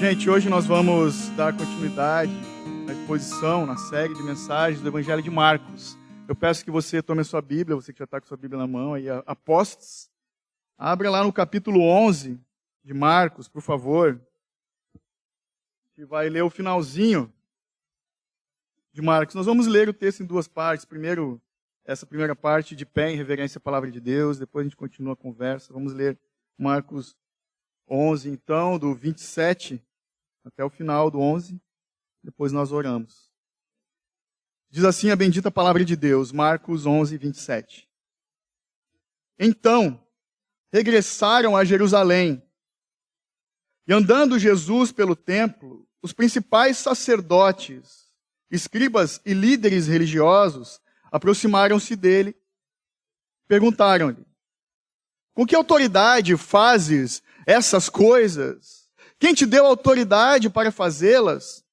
Gente, hoje nós vamos dar continuidade na exposição, na série de mensagens do Evangelho de Marcos. Eu peço que você tome a sua Bíblia, você que já está com a sua Bíblia na mão, aí, apostos. Abra lá no capítulo 11 de Marcos, por favor. Que vai ler o finalzinho de Marcos. Nós vamos ler o texto em duas partes. Primeiro, essa primeira parte de pé em reverência à palavra de Deus. Depois a gente continua a conversa. Vamos ler Marcos 11, então, do 27 até o final do 11. Depois nós oramos. Diz assim a bendita palavra de Deus, Marcos 11, 27. Então, regressaram a Jerusalém. E andando Jesus pelo templo, os principais sacerdotes, escribas e líderes religiosos aproximaram-se dele. Perguntaram-lhe: com que autoridade fazes essas coisas? Quem te deu autoridade para fazê-las?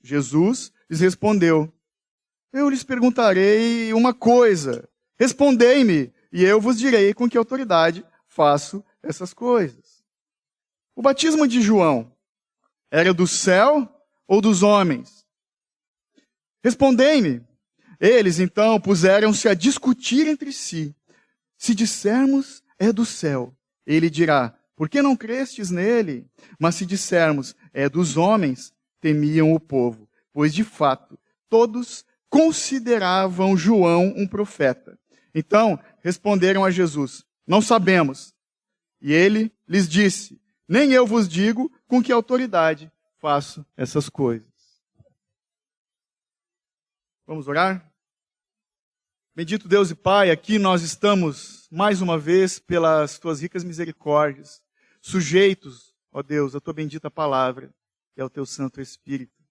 Jesus lhes respondeu: eu lhes perguntarei uma coisa. Respondei-me, e eu vos direi com que autoridade faço essas coisas. O batismo de João era do céu ou dos homens? Respondei-me. Eles, então, puseram-se a discutir entre si. Se dissermos é do céu, ele dirá: por que não crestes nele? Mas se dissermos é dos homens, temiam o povo, pois de fato todos consideravam João um profeta. Então responderam a Jesus: não sabemos. E ele lhes disse: nem eu vos digo com que autoridade faço essas coisas. Vamos orar? Bendito Deus e Pai, aqui nós estamos mais uma vez pelas tuas ricas misericórdias, sujeitos, ó Deus, à tua bendita palavra e ao teu Santo Espírito.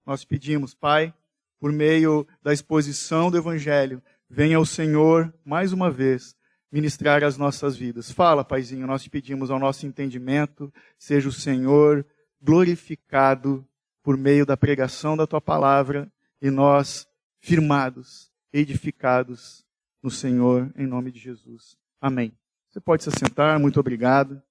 Nós pedimos, Pai, por meio da exposição do Evangelho, venha o Senhor, mais uma vez, ministrar as nossas vidas. Fala, Paizinho, nós te pedimos ao nosso entendimento, seja o Senhor glorificado por meio da pregação da tua palavra e nós firmados, edificados no Senhor, em nome de Jesus. Amém. Você pode se assentar, muito obrigado.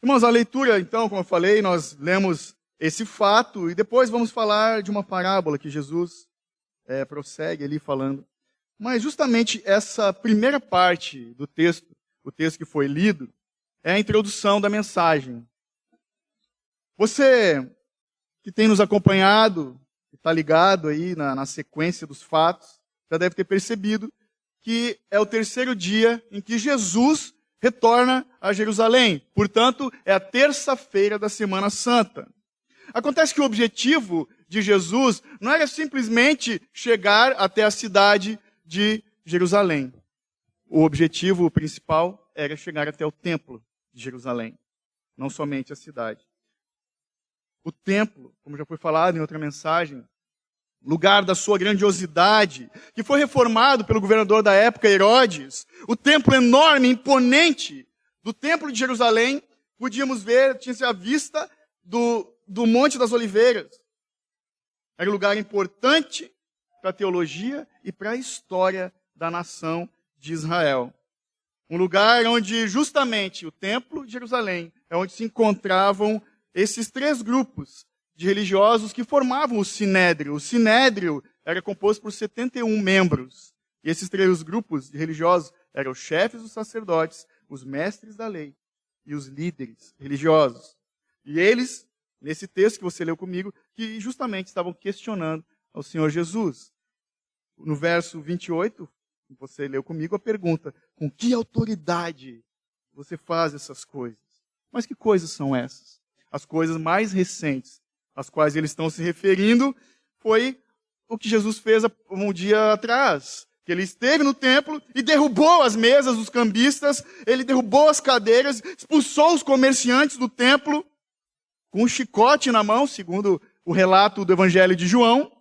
Irmãos, a leitura, então, como eu falei, nós lemos esse fato e depois vamos falar de uma parábola que Jesus prossegue ali falando. Mas justamente essa primeira parte do texto, o texto que foi lido, é a introdução da mensagem. Você que tem nos acompanhado, que está ligado aí na sequência dos fatos, já deve ter percebido que é o terceiro dia em que Jesus retorna a Jerusalém. Portanto, é a terça-feira da Semana Santa. Acontece que o objetivo de Jesus não era simplesmente chegar até a cidade de Jerusalém. O objetivo principal era chegar até o templo de Jerusalém, não somente a cidade. O templo, como já foi falado em outra mensagem, lugar da sua grandiosidade, que foi reformado pelo governador da época, Herodes. O templo enorme, imponente do templo de Jerusalém, podíamos ver, tinha-se a vista do Monte das Oliveiras. Era um lugar importante para a teologia e para a história da nação de Israel. Um lugar onde justamente o templo de Jerusalém é onde se encontravam esses três grupos de religiosos que formavam o Sinédrio. O Sinédrio era composto por 71 membros. E esses três grupos de religiosos eram os chefes dos sacerdotes, os mestres da lei e os líderes religiosos. E eles, nesse texto que você leu comigo, que justamente estavam questionando ao Senhor Jesus. No verso 28, que você leu comigo, a pergunta: com que autoridade você faz essas coisas? Mas que coisas são essas? As coisas mais recentes, às quais eles estão se referindo, foi o que Jesus fez um dia atrás. Que ele esteve no templo e derrubou as mesas dos cambistas, ele derrubou as cadeiras, expulsou os comerciantes do templo, com um chicote na mão, segundo o relato do Evangelho de João.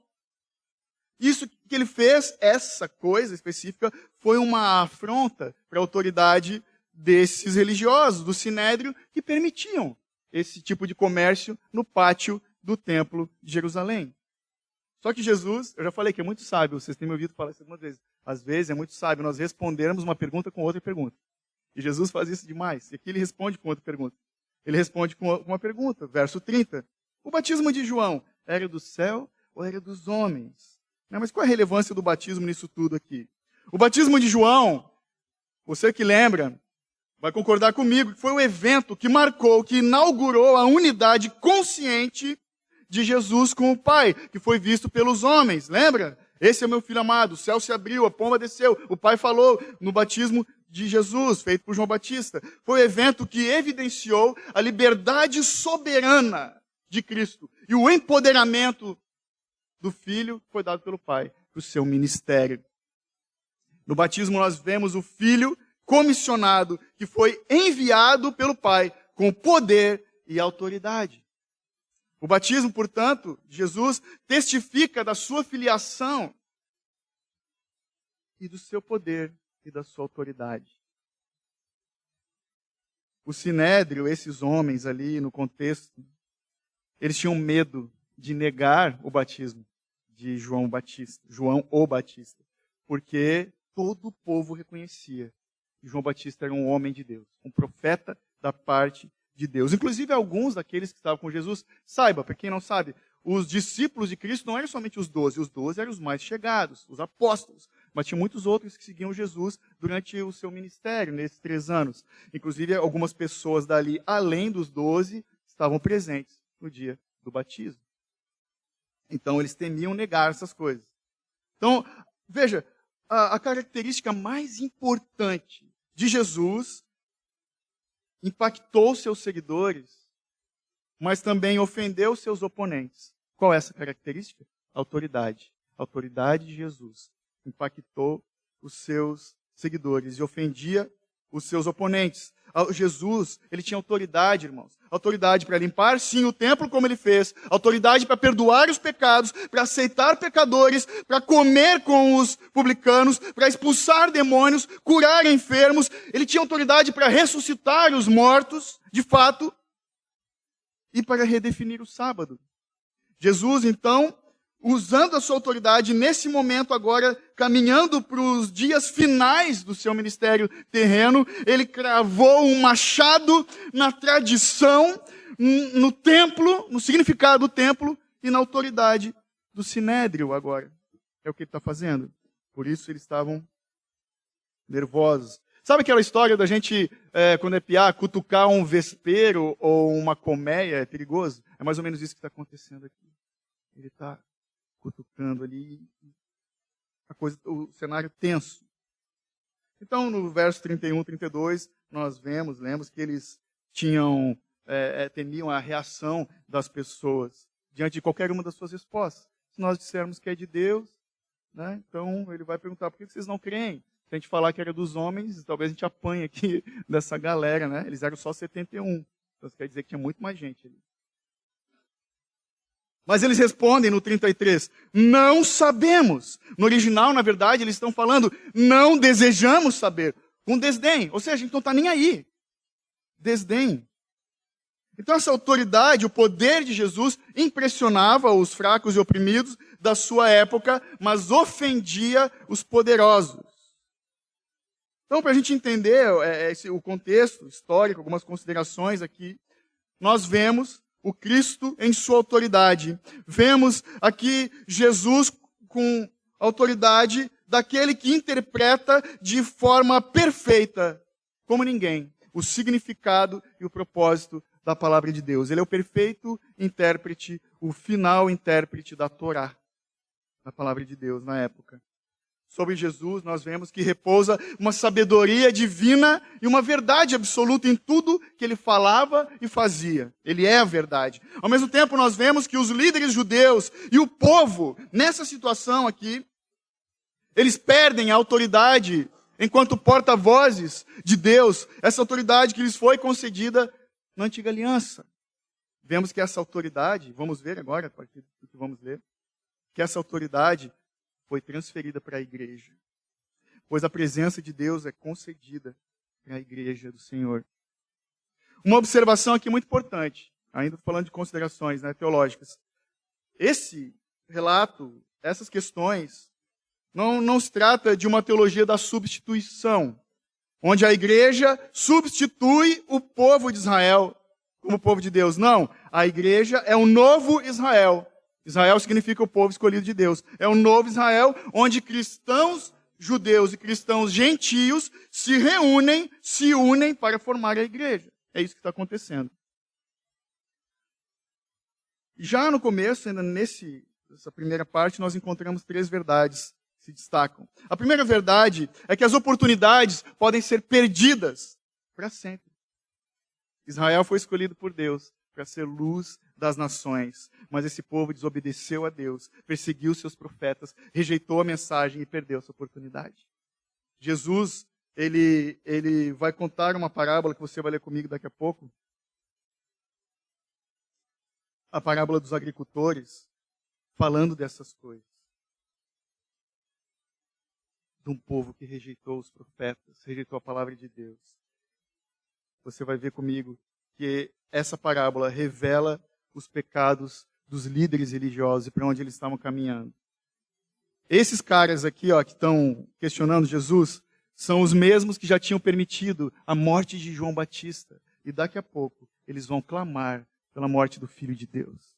Isso que ele fez, essa coisa específica, foi uma afronta para a autoridade desses religiosos, do Sinédrio, que permitiam esse tipo de comércio no pátio do templo de Jerusalém. Só que Jesus, eu já falei que é muito sábio, vocês têm me ouvido falar isso algumas vezes. Às vezes é muito sábio nós respondermos uma pergunta com outra pergunta. E Jesus faz isso demais. E aqui ele responde com outra pergunta. Ele responde com uma pergunta, verso 30. O batismo de João era do céu ou era dos homens? Mas qual a relevância do batismo nisso tudo aqui? O batismo de João, você que lembra, vai concordar comigo que foi o evento que marcou, que inaugurou a unidade consciente de Jesus com o Pai, que foi visto pelos homens. Lembra? Esse é o meu filho amado, o céu se abriu, a pomba desceu. O Pai falou no batismo de Jesus, feito por João Batista. Foi o evento que evidenciou a liberdade soberana de Cristo e o empoderamento do Filho que foi dado pelo Pai para o seu ministério. No batismo nós vemos o Filho comissionado, que foi enviado pelo Pai com poder e autoridade. O batismo, portanto, de Jesus testifica da sua filiação e do seu poder e da sua autoridade. O Sinédrio, esses homens ali no contexto, eles tinham medo de negar o batismo de João o Batista, porque todo o povo reconhecia que João Batista era um homem de Deus, um profeta da parte de Deus. Inclusive, alguns daqueles que estavam com Jesus, saiba, para quem não sabe, os discípulos de Cristo não eram somente os 12 eram os mais chegados, os apóstolos, mas tinha muitos outros que seguiam Jesus durante o seu ministério, nesses 3 anos. Inclusive, algumas pessoas dali, além dos 12, estavam presentes no dia do batismo. Então, eles temiam negar essas coisas. Então, veja, a característica mais importante de Jesus impactou seus seguidores, mas também ofendeu seus oponentes. Qual é essa característica? Autoridade. A autoridade de Jesus impactou os seus seguidores e ofendia os seus oponentes. Jesus, ele tinha autoridade, irmãos. Autoridade para limpar, sim, o templo como ele fez. Autoridade para perdoar os pecados, para aceitar pecadores, para comer com os publicanos, para expulsar demônios, curar enfermos. Ele tinha autoridade para ressuscitar os mortos, de fato, e para redefinir o sábado. Jesus, então, usando a sua autoridade, nesse momento agora, caminhando para os dias finais do seu ministério terreno, ele cravou um machado na tradição, no templo, no significado do templo e na autoridade do Sinédrio agora. É o que ele está fazendo. Por isso eles estavam nervosos. Sabe aquela história da gente, quando é piá, cutucar um vespeiro ou uma colmeia? É perigoso? É mais ou menos isso que está acontecendo aqui. Ele está cutucando ali, o cenário tenso. Então, no verso 31, 32, nós lemos que eles temiam a reação das pessoas diante de qualquer uma das suas respostas. Se nós dissermos que é de Deus, né, então ele vai perguntar, por que vocês não creem? Se a gente falar que era dos homens, talvez a gente apanhe aqui dessa galera, né? Eles eram só 71. Então isso quer dizer que tinha muito mais gente ali. Mas eles respondem no 33, não sabemos. No original, na verdade, eles estão falando, não desejamos saber. Com desdém. Ou seja, a gente não está nem aí. Desdém. Então essa autoridade, o poder de Jesus, impressionava os fracos e oprimidos da sua época, mas ofendia os poderosos. Então, para a gente entender o contexto histórico, algumas considerações aqui, nós vemos o Cristo em sua autoridade. Vemos aqui Jesus com autoridade daquele que interpreta de forma perfeita, como ninguém, o significado e o propósito da palavra de Deus. Ele é o perfeito intérprete, o final intérprete da Torá, da palavra de Deus na época. Sobre Jesus, nós vemos que repousa uma sabedoria divina e uma verdade absoluta em tudo que ele falava e fazia. Ele é a verdade. Ao mesmo tempo, nós vemos que os líderes judeus e o povo, nessa situação aqui, eles perdem a autoridade enquanto porta-vozes de Deus, essa autoridade que lhes foi concedida na antiga aliança. Vemos que essa autoridade, vamos ver agora, a partir do que vamos ler, que essa autoridade foi transferida para a igreja, pois a presença de Deus é concedida para a igreja do Senhor. Uma observação aqui muito importante, ainda falando de considerações teológicas. Esse relato, essas questões, não se trata de uma teologia da substituição, onde a igreja substitui o povo de Israel como povo de Deus. Não, a igreja é um novo Israel. Israel significa o povo escolhido de Deus. É um novo Israel onde cristãos judeus e cristãos gentios se reúnem, se unem para formar a igreja. É isso que está acontecendo. Já no começo, ainda nessa primeira parte, nós encontramos 3 verdades que se destacam. A primeira verdade é que as oportunidades podem ser perdidas para sempre. Israel foi escolhido por Deus para ser luz das nações, mas esse povo desobedeceu a Deus, perseguiu seus profetas, rejeitou a mensagem e perdeu essa oportunidade. Jesus, ele vai contar uma parábola que você vai ler comigo daqui a pouco. A parábola dos agricultores, falando dessas coisas. De um povo que rejeitou os profetas, rejeitou a palavra de Deus. Você vai ver comigo que essa parábola revela os pecados dos líderes religiosos e para onde eles estavam caminhando. Esses caras aqui, que estão questionando Jesus, são os mesmos que já tinham permitido a morte de João Batista. E daqui a pouco eles vão clamar pela morte do Filho de Deus.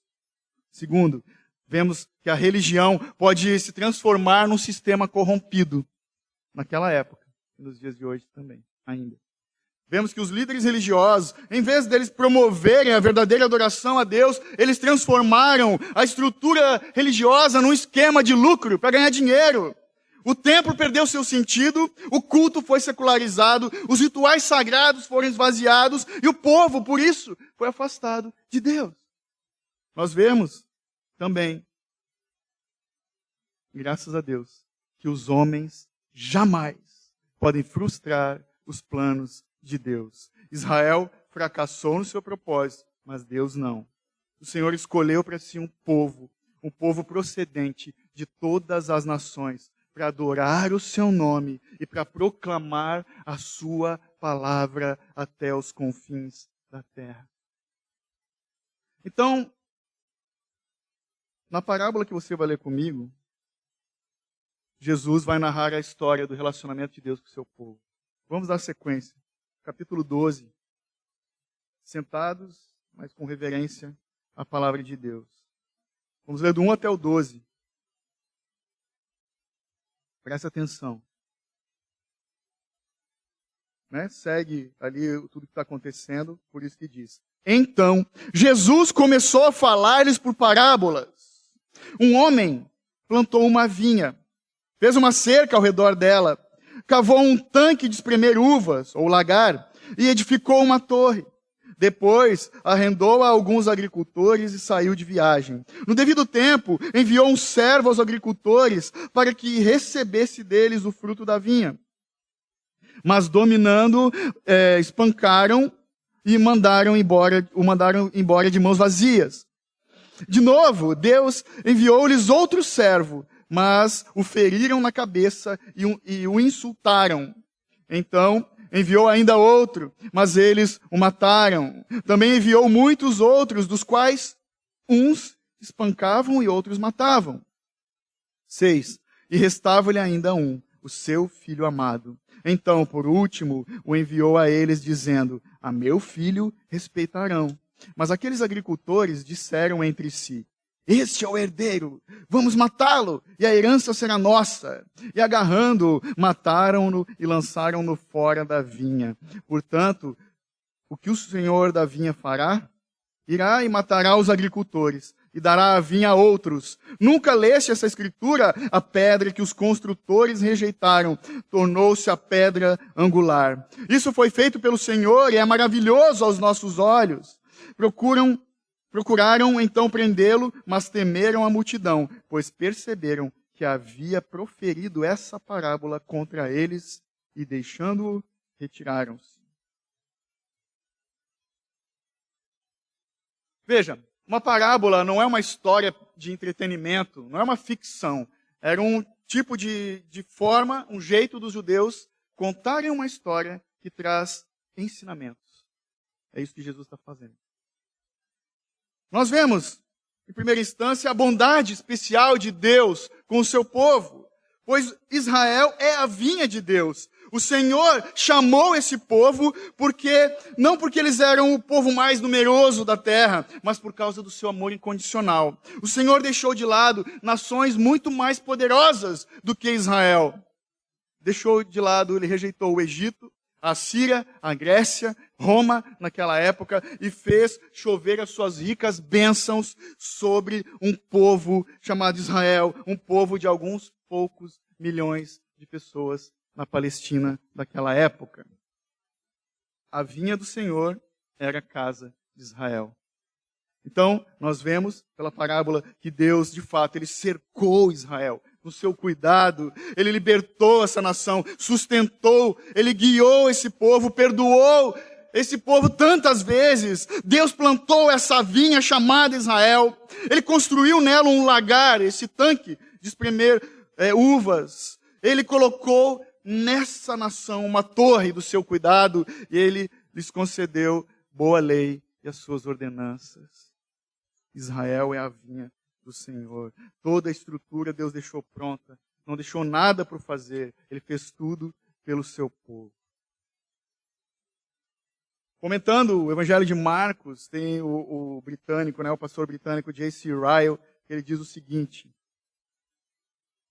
Segundo, vemos que a religião pode se transformar num sistema corrompido. Naquela época, e nos dias de hoje também, ainda. Vemos que os líderes religiosos, em vez deles promoverem a verdadeira adoração a Deus, eles transformaram a estrutura religiosa num esquema de lucro para ganhar dinheiro. O templo perdeu seu sentido, o culto foi secularizado, os rituais sagrados foram esvaziados e o povo, por isso, foi afastado de Deus. Nós vemos também, graças a Deus, que os homens jamais podem frustrar os planos de Deus. Israel fracassou no seu propósito, mas Deus não. O Senhor escolheu para si um povo procedente de todas as nações, para adorar o seu nome e para proclamar a sua palavra até os confins da terra. Então, na parábola que você vai ler comigo, Jesus vai narrar a história do relacionamento de Deus com o seu povo. Vamos dar sequência. Capítulo 12. Sentados, mas com reverência à palavra de Deus. Vamos ler do 1 até o 12. Presta atenção. Segue ali tudo que está acontecendo, por isso que diz. Então, Jesus começou a falar-lhes por parábolas. Um homem plantou uma vinha, fez uma cerca ao redor dela, cavou um tanque de espremer uvas, ou lagar, e edificou uma torre. Depois, arrendou a alguns agricultores e saiu de viagem. No devido tempo, enviou um servo aos agricultores para que recebesse deles o fruto da vinha. Mas dominando, espancaram e o mandaram embora de mãos vazias. De novo, Deus enviou-lhes outro servo, mas o feriram na cabeça e o insultaram. Então, enviou ainda outro, mas eles o mataram. Também enviou muitos outros, dos quais uns espancavam e outros matavam. 6. E restava-lhe ainda um, o seu filho amado. Então, por último, o enviou a eles, dizendo: a meu filho respeitarão. Mas aqueles agricultores disseram entre si: este é o herdeiro, vamos matá-lo, e a herança será nossa. E agarrando-o, mataram-no e lançaram-no fora da vinha. Portanto, o que o senhor da vinha fará? Irá e matará os agricultores, e dará a vinha a outros. Nunca leste essa escritura? A pedra que os construtores rejeitaram tornou-se a pedra angular. Isso foi feito pelo Senhor e é maravilhoso aos nossos olhos. Procuraram então prendê-lo, mas temeram a multidão, pois perceberam que havia proferido essa parábola contra eles e, deixando-o, retiraram-se. Veja, uma parábola não é uma história de entretenimento, não é uma ficção. Era um tipo de forma, um jeito dos judeus contarem uma história que traz ensinamentos. É isso que Jesus está fazendo. Nós vemos em primeira instância, a bondade especial de Deus com o seu povo, pois Israel é a vinha de Deus. O Senhor chamou esse povo não porque eles eram o povo mais numeroso da terra, mas por causa do seu amor incondicional. O Senhor deixou de lado nações muito mais poderosas do que Israel. Deixou de lado, ele rejeitou o Egito, a Síria, a Grécia, Roma naquela época, e fez chover as suas ricas bênçãos sobre um povo chamado Israel, um povo de alguns poucos milhões de pessoas na Palestina daquela época. A vinha do Senhor era a casa de Israel. Então, nós vemos pela parábola que Deus, de fato, ele cercou Israel no seu cuidado, ele libertou essa nação, sustentou, ele guiou esse povo, perdoou esse povo tantas vezes. Deus plantou essa vinha chamada Israel, ele construiu nela um lagar, esse tanque de espremer uvas. Ele colocou nessa nação uma torre do seu cuidado e ele lhes concedeu boa lei e as suas ordenanças. Israel é a vinha do Senhor. Toda a estrutura Deus deixou pronta. Não deixou nada para fazer. Ele fez tudo pelo seu povo. Comentando o Evangelho de Marcos, tem o britânico, o pastor britânico J.C. Ryle, ele diz o seguinte: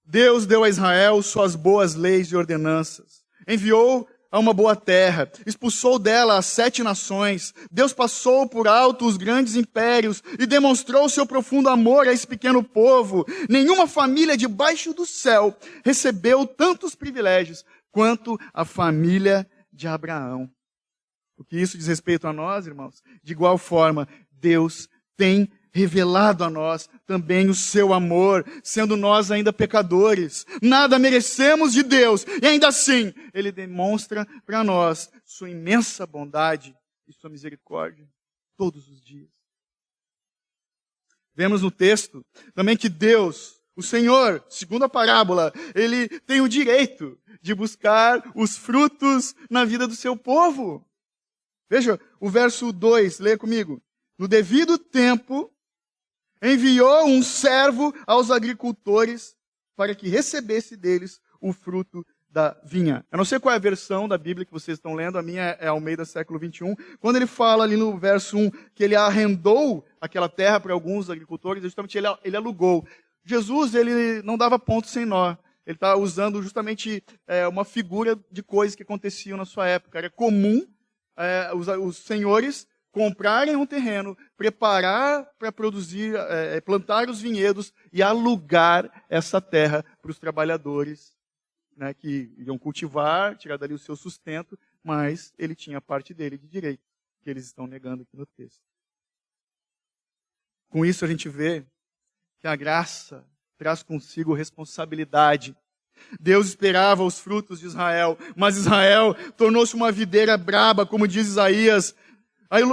Deus deu a Israel suas boas leis e ordenanças. Enviou a uma boa terra, expulsou dela as 7 nações. Deus passou por alto os grandes impérios e demonstrou seu profundo amor a esse pequeno povo. Nenhuma família debaixo do céu recebeu tantos privilégios quanto a família de Abraão. O que isso diz respeito a nós, irmãos? De igual forma, Deus tem revelado a nós também o seu amor, sendo nós ainda pecadores. Nada merecemos de Deus, e ainda assim, Ele demonstra para nós sua imensa bondade e sua misericórdia todos os dias. Vemos no texto também que Deus, o Senhor, segundo a parábola, Ele tem o direito de buscar os frutos na vida do seu povo. Veja o verso 2, leia comigo. No devido tempo, enviou um servo aos agricultores para que recebesse deles o fruto da vinha. Eu não sei qual é a versão da Bíblia que vocês estão lendo, a minha é Almeida século 21. Quando ele fala ali no verso 1 que ele arrendou aquela terra para alguns agricultores, justamente ele alugou. Jesus, ele não dava ponto sem nó. Ele está usando justamente uma figura de coisas que aconteciam na sua época. Era comum os senhores comprarem um terreno, preparar para produzir, plantar os vinhedos e alugar essa terra para os trabalhadores, que iam cultivar, tirar dali o seu sustento, mas ele tinha a parte dele de direito, que eles estão negando aqui no texto. Com isso a gente vê que a graça traz consigo responsabilidade. Deus esperava os frutos de Israel, mas Israel tornou-se uma videira braba, como diz Isaías.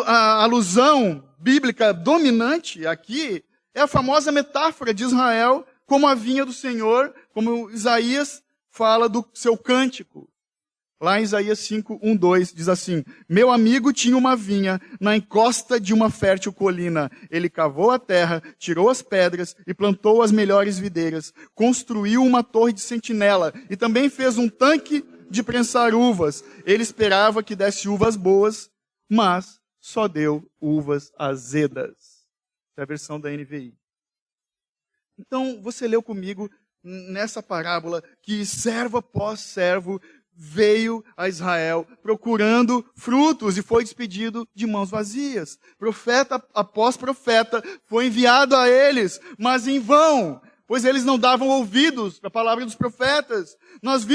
A alusão bíblica dominante aqui é a famosa metáfora de Israel como a vinha do Senhor, como Isaías fala do seu cântico. Lá em Isaías 5, 1, 2, diz assim: Meu amigo tinha uma vinha na encosta de uma fértil colina. Ele cavou a terra, tirou as pedras e plantou as melhores videiras. Construiu uma torre de sentinela e também fez um tanque de prensar uvas. Ele esperava que desse uvas boas, mas só deu uvas azedas. Essa é a versão da NVI. Então, você leu comigo nessa parábola que servo após servo veio a Israel procurando frutos e foi despedido de mãos vazias. Profeta após profeta foi enviado a eles, mas em vão, pois eles não davam ouvidos para a palavra dos profetas. Nós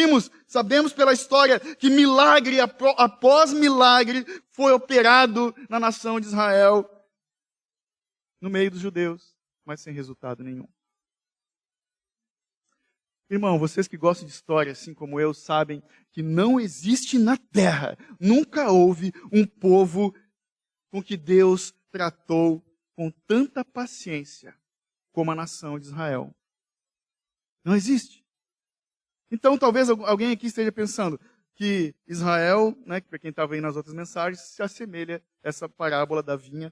sabemos pela história que milagre após milagre foi operado na nação de Israel, no meio dos judeus, mas sem resultado nenhum. Irmão, vocês que gostam de história, assim como eu, sabem que não existe na terra, nunca houve um povo com que Deus tratou com tanta paciência como a nação de Israel. Não existe. Então, talvez alguém aqui esteja pensando que Israel, para quem estava aí nas outras mensagens, se assemelha a essa parábola da vinha,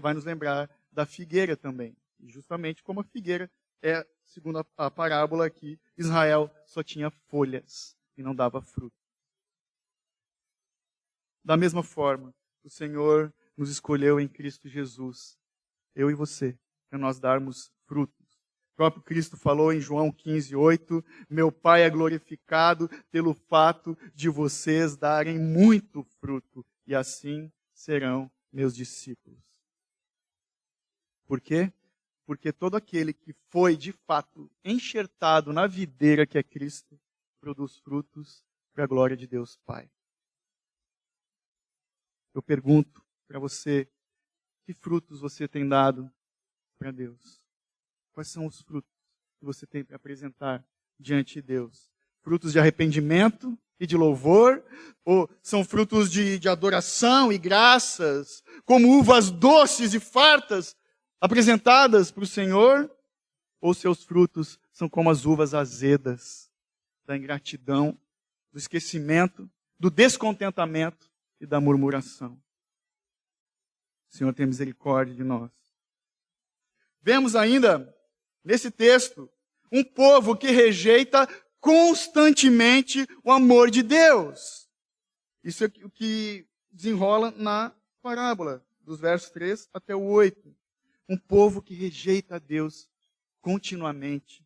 vai nos lembrar da figueira também. Justamente como a figueira é, segundo a parábola aqui, Israel só tinha folhas e não dava fruto. Da mesma forma, o Senhor nos escolheu em Cristo Jesus, eu e você, para nós darmos frutos. O próprio Cristo falou em João 15:8, meu Pai é glorificado pelo fato de vocês darem muito fruto, e assim serão meus discípulos. Por quê? Porque todo aquele que foi, de fato, enxertado na videira que é Cristo, produz frutos para a glória de Deus Pai. Eu pergunto para você, que frutos você tem dado para Deus? Quais são os frutos que você tem para apresentar diante de Deus? Frutos de arrependimento e de louvor? Ou são frutos de adoração e graças, como uvas doces e fartas apresentadas para o Senhor? Ou seus frutos são como as uvas azedas da ingratidão, do esquecimento, do descontentamento e da murmuração? O Senhor tem misericórdia de nós. Vemos ainda, nesse texto, um povo que rejeita constantemente o amor de Deus. Isso é o que desenrola na parábola, dos versos 3 até o 8. Um povo que rejeita a Deus continuamente.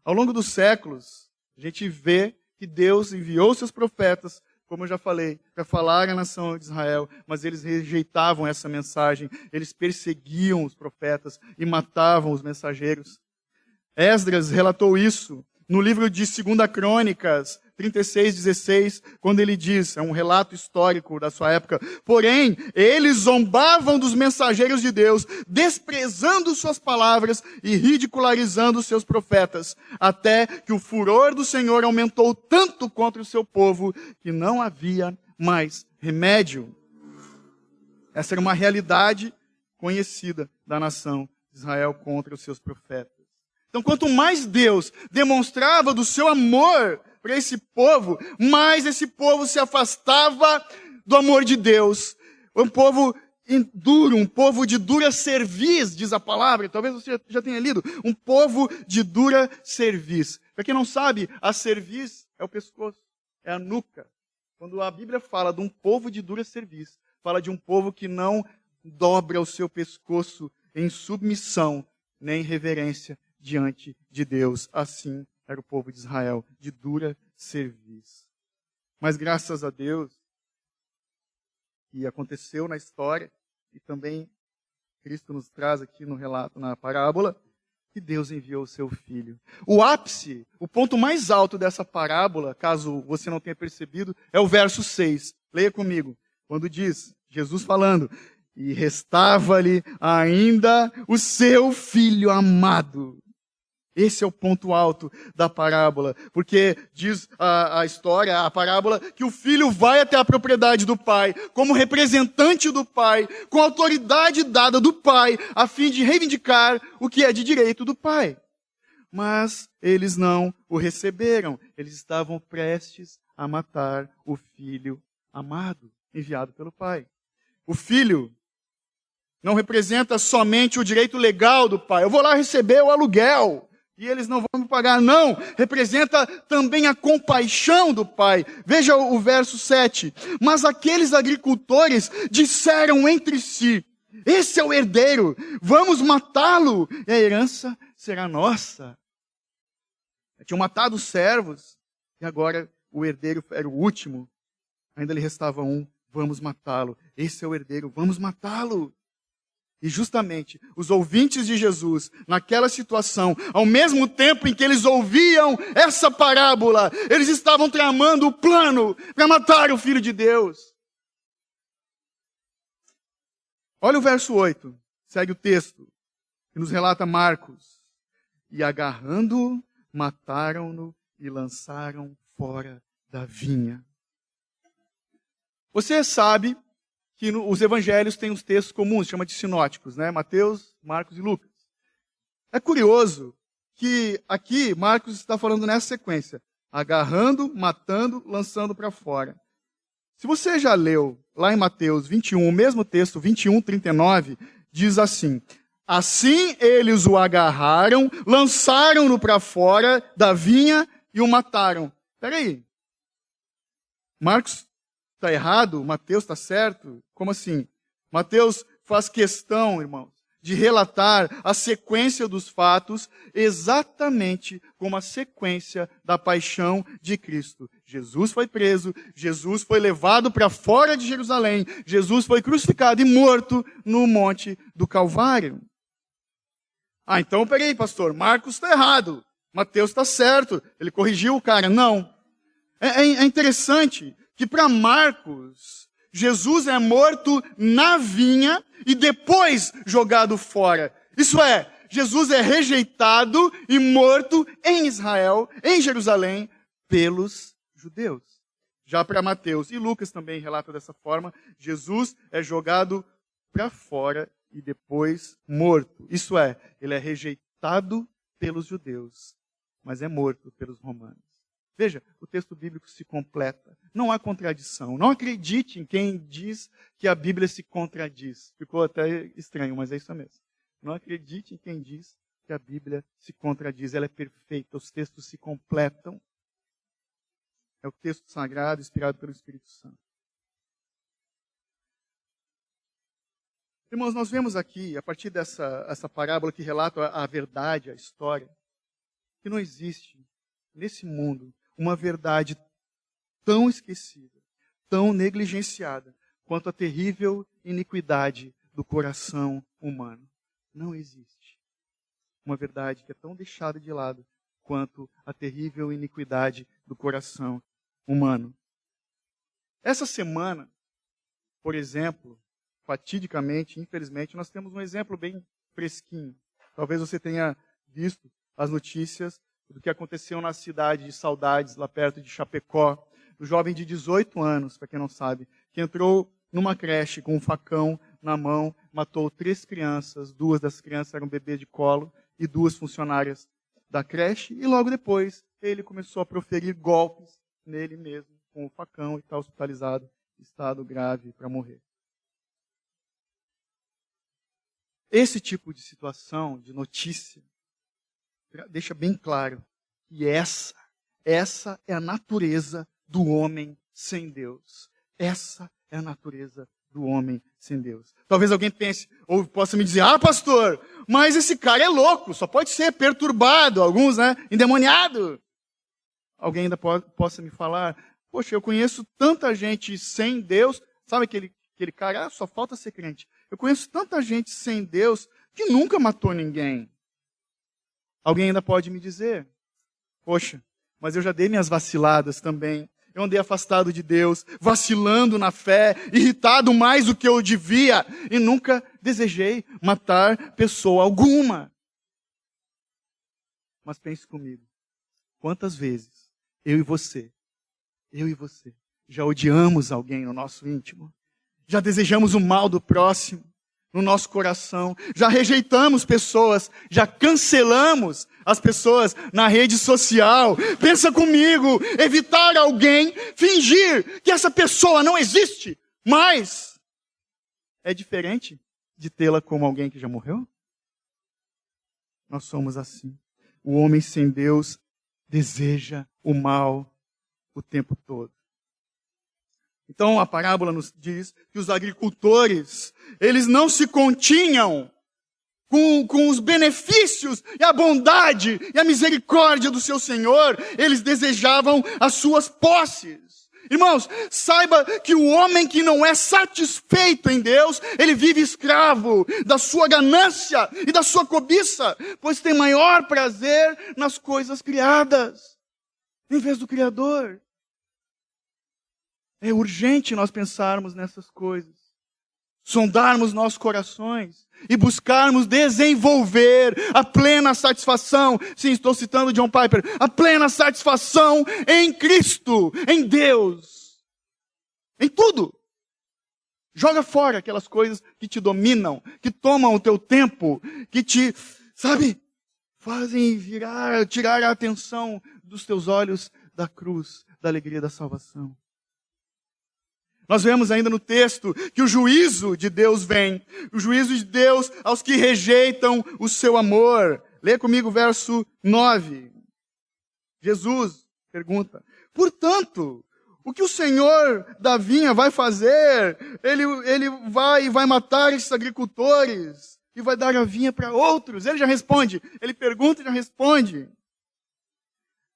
Ao longo dos séculos, a gente vê que Deus enviou seus profetas, como eu já falei, para falar à nação de Israel, mas eles rejeitavam essa mensagem, eles perseguiam os profetas e matavam os mensageiros. Esdras relatou isso no livro de 2 Crônicas 36:16, quando ele diz, é um relato histórico da sua época, porém, eles zombavam dos mensageiros de Deus, desprezando suas palavras e ridicularizando seus profetas, até que o furor do Senhor aumentou tanto contra o seu povo, que não havia mais remédio. Essa era uma realidade conhecida da nação de Israel contra os seus profetas. Então, quanto mais Deus demonstrava do seu amor para esse povo, mais esse povo se afastava do amor de Deus. Um povo duro, um povo de dura cerviz, diz a palavra. Talvez você já tenha lido. Um povo de dura cerviz. Para quem não sabe, a cerviz é o pescoço, é a nuca. Quando a Bíblia fala de um povo de dura cerviz, fala de um povo que não dobra o seu pescoço em submissão, nem reverência diante de Deus. Assim era o povo de Israel, de dura cerviz. Mas graças a Deus, que aconteceu na história, e também Cristo nos traz aqui no relato, na parábola, que Deus enviou o seu Filho. O ápice, o ponto mais alto dessa parábola, caso você não tenha percebido, é o verso 6. Leia comigo. Quando diz, Jesus falando, e restava-lhe ainda o seu Filho amado. Esse é o ponto alto da parábola, porque diz a história, a parábola, que o filho vai até a propriedade do pai, como representante do pai, com a autoridade dada do pai, a fim de reivindicar o que é de direito do pai. Mas eles não o receberam, eles estavam prestes a matar o filho amado, enviado pelo pai. O filho não representa somente o direito legal do pai, eu vou lá receber o aluguel, e eles não vão me pagar, não. Representa também a compaixão do pai. Veja o verso 7. Mas aqueles agricultores disseram entre si, esse é o herdeiro, vamos matá-lo, e a herança será nossa. Tinham matado os servos, e agora o herdeiro era o último. Ainda lhe restava um, vamos matá-lo. Esse é o herdeiro, vamos matá-lo. E justamente os ouvintes de Jesus, naquela situação, ao mesmo tempo em que eles ouviam essa parábola, eles estavam tramando o plano para matar o Filho de Deus. Olha o verso 8, segue o texto, que nos relata Marcos. E agarrando-o, mataram-no e lançaram fora da vinha. Você sabe que os evangelhos têm os textos comuns, chama de sinóticos, né? Mateus, Marcos e Lucas. É curioso que aqui Marcos está falando nessa sequência, agarrando, matando, lançando para fora. Se você já leu lá em Mateus 21, o mesmo texto, 21:39, diz assim, Assim eles o agarraram, lançaram-no para fora da vinha e o mataram. Espera aí. Marcos está errado? Mateus está certo? Como assim? Mateus faz questão, irmãos, de relatar a sequência dos fatos exatamente como a sequência da paixão de Cristo. Jesus foi preso, Jesus foi levado para fora de Jerusalém, Jesus foi crucificado e morto no Monte do Calvário. Então peraí, pastor, Marcos está errado, Mateus está certo, ele corrigiu o cara. Não. É interessante que para Marcos, Jesus é morto na vinha e depois jogado fora. Isso é, Jesus é rejeitado e morto em Israel, em Jerusalém, pelos judeus. Já para Mateus e Lucas também relata dessa forma, Jesus é jogado para fora e depois morto. Isso é, ele é rejeitado pelos judeus, mas é morto pelos romanos. Veja, o texto bíblico se completa. Não há contradição. Não acredite em quem diz que a Bíblia se contradiz. Ficou até estranho, mas é isso mesmo. Não acredite em quem diz que a Bíblia se contradiz. Ela é perfeita, os textos se completam. É o texto sagrado, inspirado pelo Espírito Santo. Irmãos, nós vemos aqui, a partir dessa parábola que relata a verdade, a história, que não existe nesse mundo uma verdade tão esquecida, tão negligenciada, quanto a terrível iniquidade do coração humano. Não existe uma verdade que é tão deixada de lado quanto a terrível iniquidade do coração humano. Essa semana, por exemplo, fatidicamente, infelizmente, nós temos um exemplo bem fresquinho. Talvez você tenha visto as notícias do que aconteceu na cidade de Saudades, lá perto de Chapecó, do jovem de 18 anos, para quem não sabe, que entrou numa creche com um facão na mão, matou 3 crianças, 2 das crianças eram bebês de colo e 2 funcionárias da creche, e logo depois ele começou a proferir golpes nele mesmo, com o facão, e está hospitalizado, em estado grave para morrer. Esse tipo de situação, de notícia, deixa bem claro que essa é a natureza do homem sem Deus. Essa é a natureza do homem sem Deus. Talvez alguém pense, ou possa me dizer, pastor, mas esse cara é louco, só pode ser perturbado, alguns, endemoniado. Alguém ainda possa me falar, poxa, eu conheço tanta gente sem Deus, sabe aquele cara, só falta ser crente. Eu conheço tanta gente sem Deus que nunca matou ninguém. Alguém ainda pode me dizer, poxa, mas eu já dei minhas vaciladas também. Eu andei afastado de Deus, vacilando na fé, irritado mais do que eu devia, e nunca desejei matar pessoa alguma. Mas pense comigo, quantas vezes eu e você, já odiamos alguém no nosso íntimo? Já desejamos o mal do próximo no nosso coração? Já rejeitamos pessoas? Já cancelamos as pessoas na rede social? Pensa comigo, evitar alguém, fingir que essa pessoa não existe, mas é diferente de tê-la como alguém que já morreu? Nós somos assim. O homem sem Deus deseja o mal o tempo todo. Então a parábola nos diz que os agricultores, eles não se continham com os benefícios e a bondade e a misericórdia do seu Senhor, eles desejavam as suas posses. Irmãos, saiba que o homem que não é satisfeito em Deus, ele vive escravo da sua ganância e da sua cobiça, pois tem maior prazer nas coisas criadas, em vez do Criador. É urgente nós pensarmos nessas coisas, sondarmos nossos corações e buscarmos desenvolver a plena satisfação. Sim, estou citando John Piper. A plena satisfação em Cristo, em Deus, em tudo. Joga fora aquelas coisas que te dominam, que tomam o teu tempo, que te, fazem tirar a atenção dos teus olhos da cruz, da alegria da salvação. Nós vemos ainda no texto que o juízo de Deus vem. O juízo de Deus aos que rejeitam o seu amor. Lê comigo o verso 9. Jesus pergunta: portanto, o que o Senhor da vinha vai fazer? Ele vai matar esses agricultores e vai dar a vinha para outros. Ele já responde. Ele pergunta e já responde.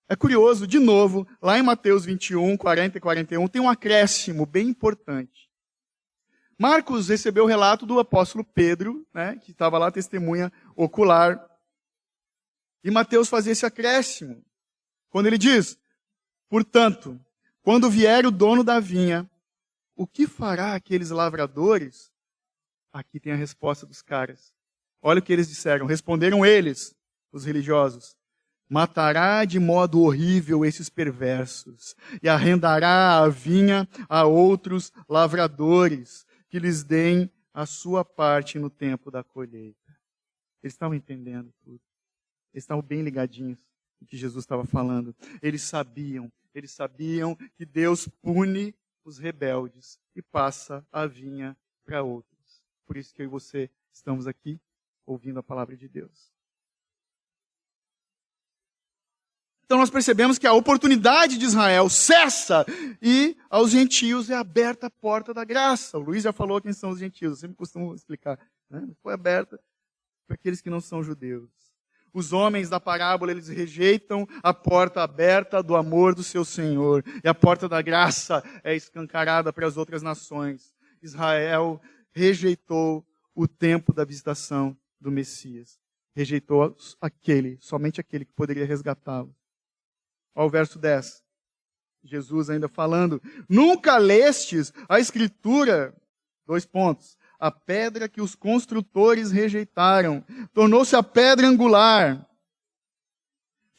É curioso, de novo, lá em Mateus 21, 40 e 41, tem um acréscimo bem importante. Marcos recebeu o relato do apóstolo Pedro, né, que estava lá, testemunha ocular. E Mateus fazia esse acréscimo, quando ele diz: portanto, quando vier o dono da vinha, o que fará aqueles lavradores? Aqui tem a resposta dos caras. Olha o que eles disseram. Responderam eles, os religiosos: matará de modo horrível esses perversos e arrendará a vinha a outros lavradores que lhes deem a sua parte no tempo da colheita. Eles estavam entendendo tudo. Eles estavam bem ligadinhos no que Jesus estava falando. Eles sabiam que Deus pune os rebeldes e passa a vinha para outros. Por isso que eu e você estamos aqui ouvindo a palavra de Deus. Então nós percebemos que a oportunidade de Israel cessa e aos gentios é aberta a porta da graça. O Luiz já falou quem são os gentios, eu sempre costumo explicar, né? Foi aberta para aqueles que não são judeus. Os homens da parábola, eles rejeitam a porta aberta do amor do seu Senhor. E a porta da graça é escancarada para as outras nações. Israel rejeitou o tempo da visitação do Messias. Rejeitou somente aquele que poderia resgatá-lo. Olha o verso 10. Jesus ainda falando: nunca lestes a Escritura, 2 pontos, a pedra que os construtores rejeitaram, tornou-se a pedra angular.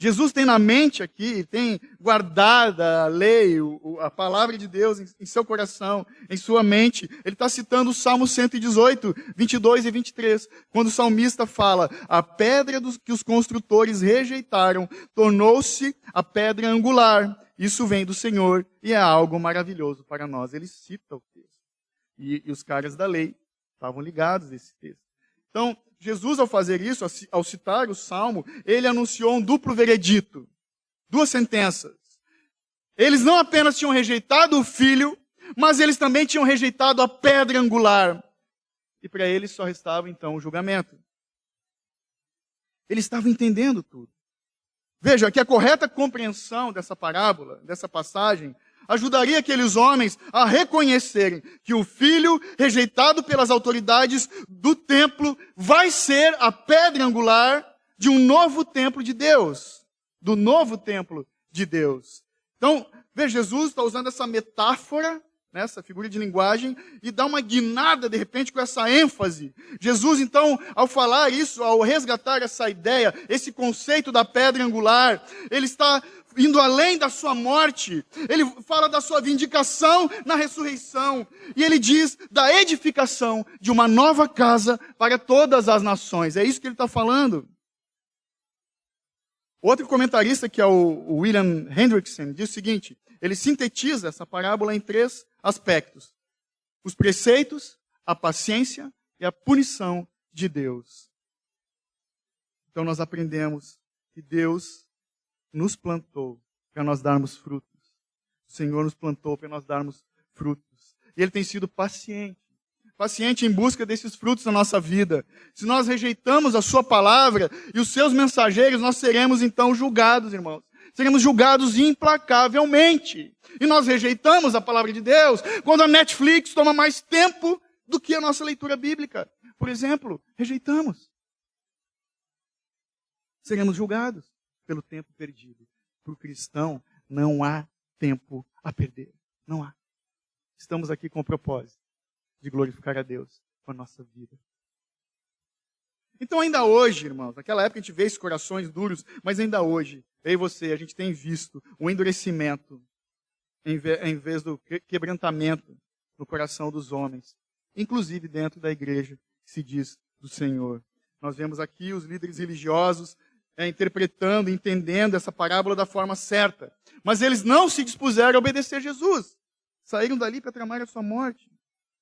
Jesus tem na mente aqui, tem guardada a lei, a palavra de Deus em seu coração, em sua mente. Ele está citando o Salmo 118, 22 e 23, quando o salmista fala: a pedra que os construtores rejeitaram tornou-se a pedra angular. Isso vem do Senhor e é algo maravilhoso para nós. Ele cita o texto. E os caras da lei estavam ligados a esse texto. Então, Jesus, ao fazer isso, ao citar o Salmo, ele anunciou um duplo veredito. 2 sentenças. Eles não apenas tinham rejeitado o Filho, mas eles também tinham rejeitado a pedra angular. E para eles só restava, então, o julgamento. Eles estavam entendendo tudo. Veja, que a correta compreensão dessa parábola, dessa passagem, ajudaria aqueles homens a reconhecerem que o Filho, rejeitado pelas autoridades do templo, vai ser a pedra angular de um novo templo de Deus. Do novo templo de Deus. Então, veja, Jesus está usando essa metáfora, né, essa figura de linguagem, e dá uma guinada, de repente, com essa ênfase. Jesus, então, ao falar isso, ao resgatar essa ideia, esse conceito da pedra angular, ele está indo além da sua morte. Ele fala da sua vindicação na ressurreição. E ele diz da edificação de uma nova casa para todas as nações. É isso que ele está falando. Outro comentarista, que é o William Hendrickson, diz o seguinte: ele sintetiza essa parábola em 3 aspectos: os preceitos, a paciência e a punição de Deus. Então nós aprendemos que Deus nos plantou para nós darmos frutos. O Senhor nos plantou para nós darmos frutos. E Ele tem sido paciente. Paciente em busca desses frutos na nossa vida. Se nós rejeitamos a sua palavra e os seus mensageiros, nós seremos então julgados, irmãos. Seremos julgados implacavelmente. E nós rejeitamos a palavra de Deus quando a Netflix toma mais tempo do que a nossa leitura bíblica. Por exemplo, rejeitamos. Seremos julgados pelo tempo perdido. Para o cristão, não há tempo a perder. Não há. Estamos aqui com o propósito de glorificar a Deus com a nossa vida. Então ainda hoje, irmãos, naquela época a gente vê esses corações duros, mas ainda hoje, eu e você, a gente tem visto o endurecimento em vez do quebrantamento no coração dos homens, inclusive dentro da igreja que se diz do Senhor. Nós vemos aqui os líderes religiosos interpretando, entendendo essa parábola da forma certa. Mas eles não se dispuseram a obedecer Jesus. saíram dali para tramar a sua morte.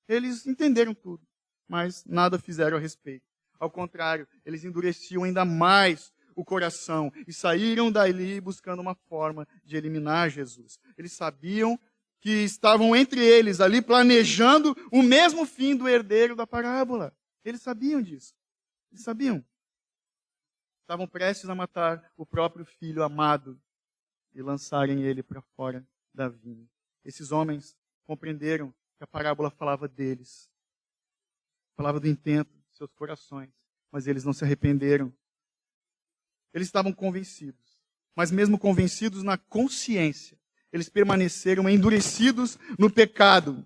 Eles entenderam tudo, mas nada fizeram a respeito. Ao contrário, eles endureciam ainda mais o coração e saíram dali buscando uma forma de eliminar Jesus. Eles sabiam que estavam entre eles ali planejando o mesmo fim do herdeiro da parábola. Eles sabiam disso. Eles sabiam. Estavam prestes a matar o próprio filho amado e lançarem ele para fora da vinha. Esses homens compreenderam que a parábola falava deles. Falava do intento de seus corações. Mas eles não se arrependeram. Eles estavam convencidos. Mas mesmo convencidos na consciência, eles permaneceram endurecidos no pecado.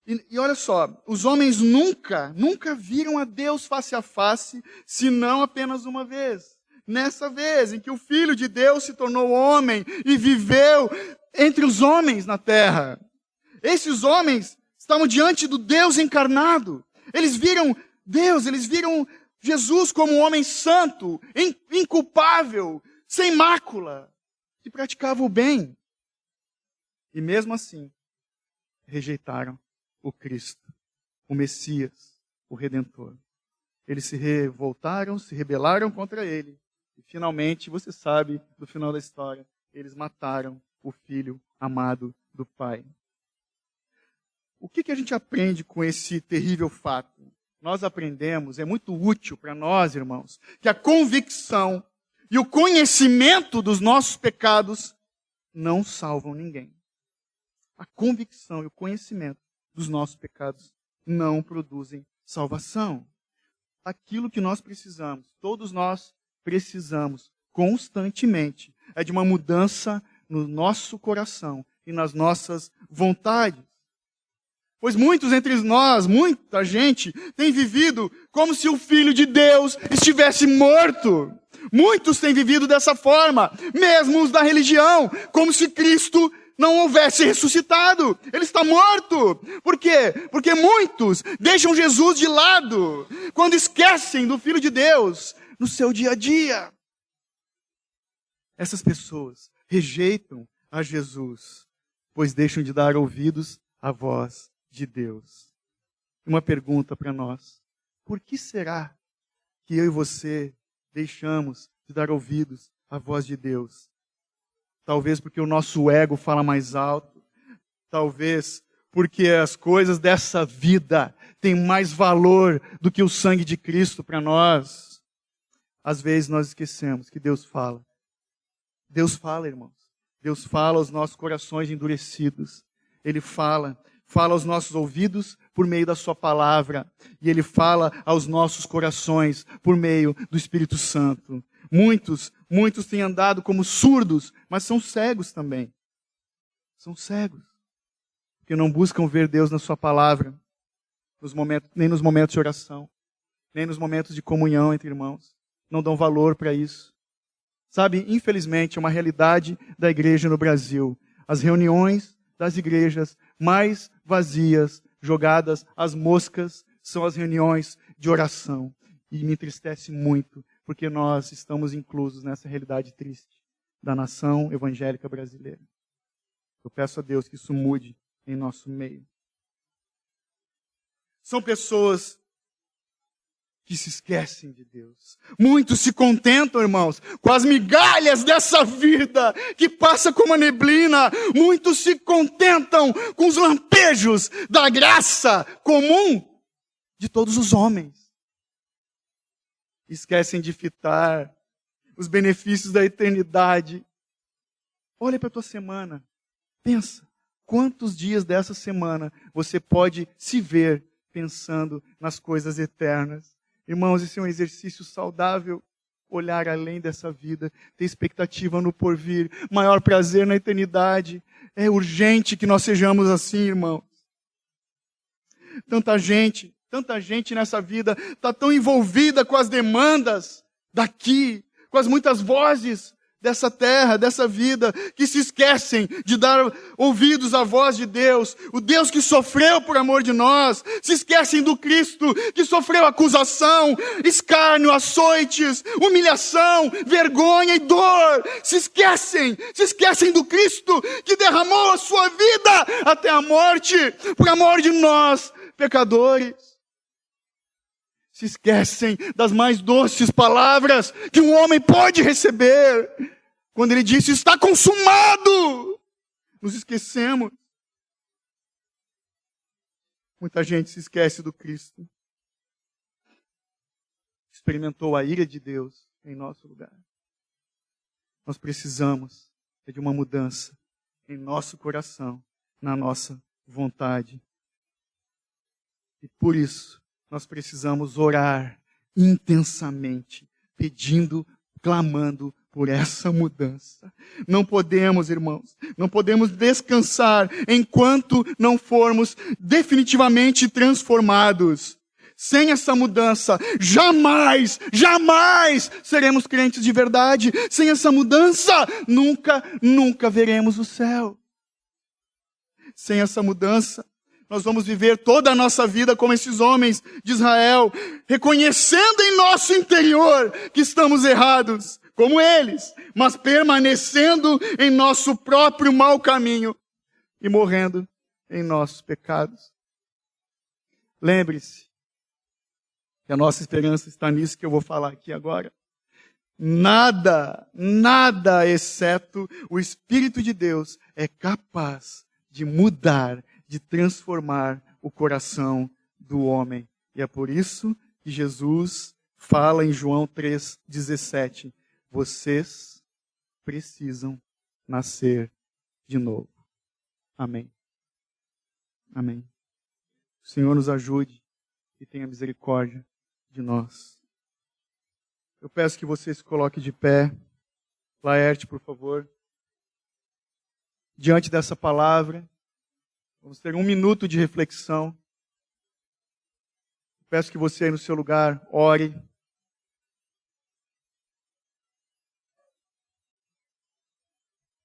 E olha só, os homens nunca viram a Deus face a face, senão apenas uma vez. Nessa vez em que o Filho de Deus se tornou homem e viveu entre os homens na terra. Esses homens estavam diante do Deus encarnado. Eles viram Deus, eles viram Jesus como um homem santo, inculpável, sem mácula, que praticava o bem. E mesmo assim, rejeitaram o Cristo, o Messias, o Redentor. Eles se revoltaram, se rebelaram contra ele. E finalmente, você sabe do final da história, eles mataram o Filho amado do Pai. O que a gente aprende com esse terrível fato? Nós aprendemos, é muito útil para nós, irmãos, que a convicção e o conhecimento dos nossos pecados não salvam ninguém. A convicção e o conhecimento dos nossos pecados não produzem salvação. Aquilo que nós precisamos, todos nós precisamos constantemente, é de uma mudança no nosso coração e nas nossas vontades. Pois muitos entre nós, muita gente, tem vivido como se o Filho de Deus estivesse morto. Muitos têm vivido dessa forma, mesmo os da religião, como se Cristo não houvesse ressuscitado. Ele está morto. Por quê? Porque muitos deixam Jesus de lado quando esquecem do Filho de Deus no seu dia a dia. Essas pessoas rejeitam a Jesus, pois deixam de dar ouvidos à voz de Deus. Uma pergunta para nós: por que será que eu e você deixamos de dar ouvidos à voz de Deus? Talvez porque o nosso ego fala mais alto. Talvez porque as coisas dessa vida têm mais valor do que o sangue de Cristo para nós. Às vezes nós esquecemos que Deus fala. Deus fala, irmãos. Deus fala aos nossos corações endurecidos. Ele fala aos nossos ouvidos por meio da sua palavra. E Ele fala aos nossos corações por meio do Espírito Santo. Muitos têm andado como surdos, mas são cegos também. São cegos. Porque não buscam ver Deus na sua palavra, nem nos momentos de oração, nem nos momentos de comunhão entre irmãos. Não dão valor para isso. Sabe, infelizmente, é uma realidade da igreja no Brasil. As reuniões das igrejas mais vazias, jogadas às moscas, são as reuniões de oração. E me entristece muito, porque nós estamos inclusos nessa realidade triste da nação evangélica brasileira. Eu peço a Deus que isso mude em nosso meio. São pessoas que se esquecem de Deus. Muitos se contentam, irmãos, com as migalhas dessa vida que passa como a neblina. Muitos se contentam com os lampejos da graça comum de todos os homens. Esquecem de fitar os benefícios da eternidade. Olha para a tua semana. Pensa, quantos dias dessa semana você pode se ver pensando nas coisas eternas? Irmãos, esse é um exercício saudável, olhar além dessa vida, ter expectativa no porvir, maior prazer na eternidade. É urgente que nós sejamos assim, irmãos. Tanta gente nessa vida está tão envolvida com as demandas daqui, com as muitas vozes dessa terra, dessa vida, que se esquecem de dar ouvidos à voz de Deus, o Deus que sofreu por amor de nós, se esquecem do Cristo que sofreu acusação, escárnio, açoites, humilhação, vergonha e dor, se esquecem do Cristo que derramou a sua vida até a morte, por amor de nós, pecadores. Se esquecem das mais doces palavras que um homem pode receber. Quando ele disse, está consumado. Nos esquecemos. Muita gente se esquece do Cristo. Experimentou a ira de Deus em nosso lugar. Nós precisamos de uma mudança em nosso coração, na nossa vontade. E por isso, nós precisamos orar intensamente, pedindo, clamando por essa mudança. Não podemos, irmãos, não podemos descansar enquanto não formos definitivamente transformados. Sem essa mudança, jamais seremos crentes de verdade. Sem essa mudança, nunca veremos o céu. Sem essa mudança, nós vamos viver toda a nossa vida como esses homens de Israel, reconhecendo em nosso interior que estamos errados, como eles, mas permanecendo em nosso próprio mau caminho e morrendo em nossos pecados. Lembre-se que a nossa esperança está nisso que eu vou falar aqui agora. Nada, exceto o Espírito de Deus, é capaz de mudar, de transformar o coração do homem. E é por isso que Jesus fala em João 3,17, vocês precisam nascer de novo. Amém. Amém. O Senhor nos ajude e tenha misericórdia de nós. Eu peço que você se coloque de pé. Laerte, por favor. Diante dessa palavra, vamos ter 1 minuto de reflexão. Peço que você aí no seu lugar ore.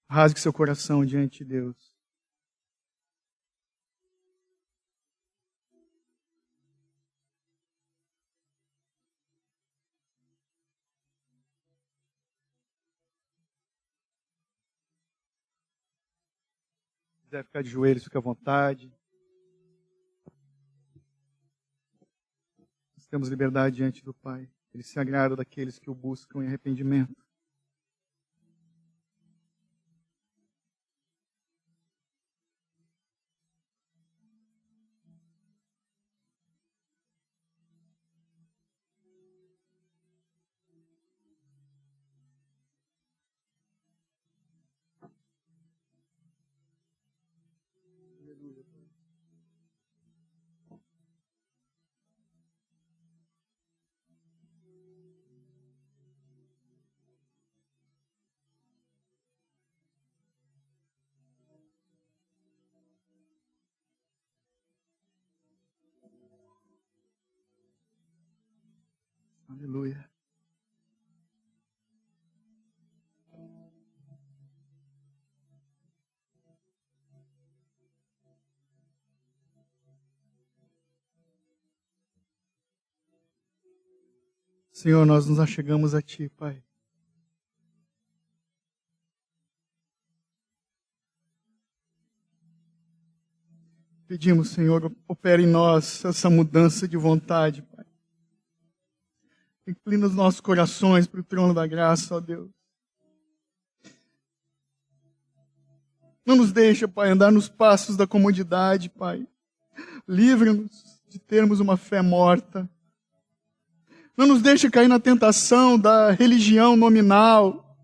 Rasgue seu coração diante de Deus. Se quiser ficar de joelhos, fica à vontade. Nós temos liberdade diante do Pai. Ele se agrada daqueles que o buscam em arrependimento. Aleluia. Senhor, nós nos achegamos a Ti, Pai. Pedimos, Senhor, opere em nós essa mudança de vontade, Pai. Inclina os nossos corações para o trono da graça, ó Deus. Não nos deixa, Pai, andar nos passos da comodidade, Pai. Livra-nos de termos uma fé morta. Não nos deixa cair na tentação da religião nominal.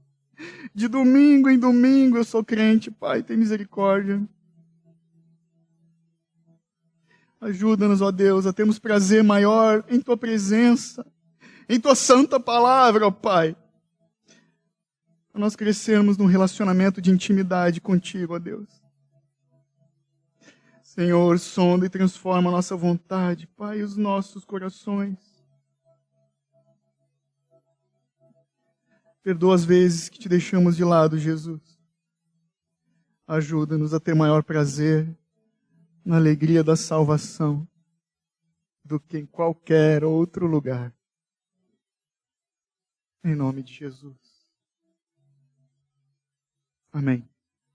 De domingo em domingo eu sou crente, Pai, tem misericórdia. Ajuda-nos, ó Deus, a termos prazer maior em Tua presença, em Tua santa palavra, ó Pai. Para nós crescermos num relacionamento de intimidade contigo, ó Deus. Senhor, sonda e transforma a nossa vontade, Pai, e os nossos corações. Perdoa as vezes que te deixamos de lado, Jesus. Ajuda-nos a ter maior prazer na alegria da salvação do que em qualquer outro lugar. Em nome de Jesus. Amém.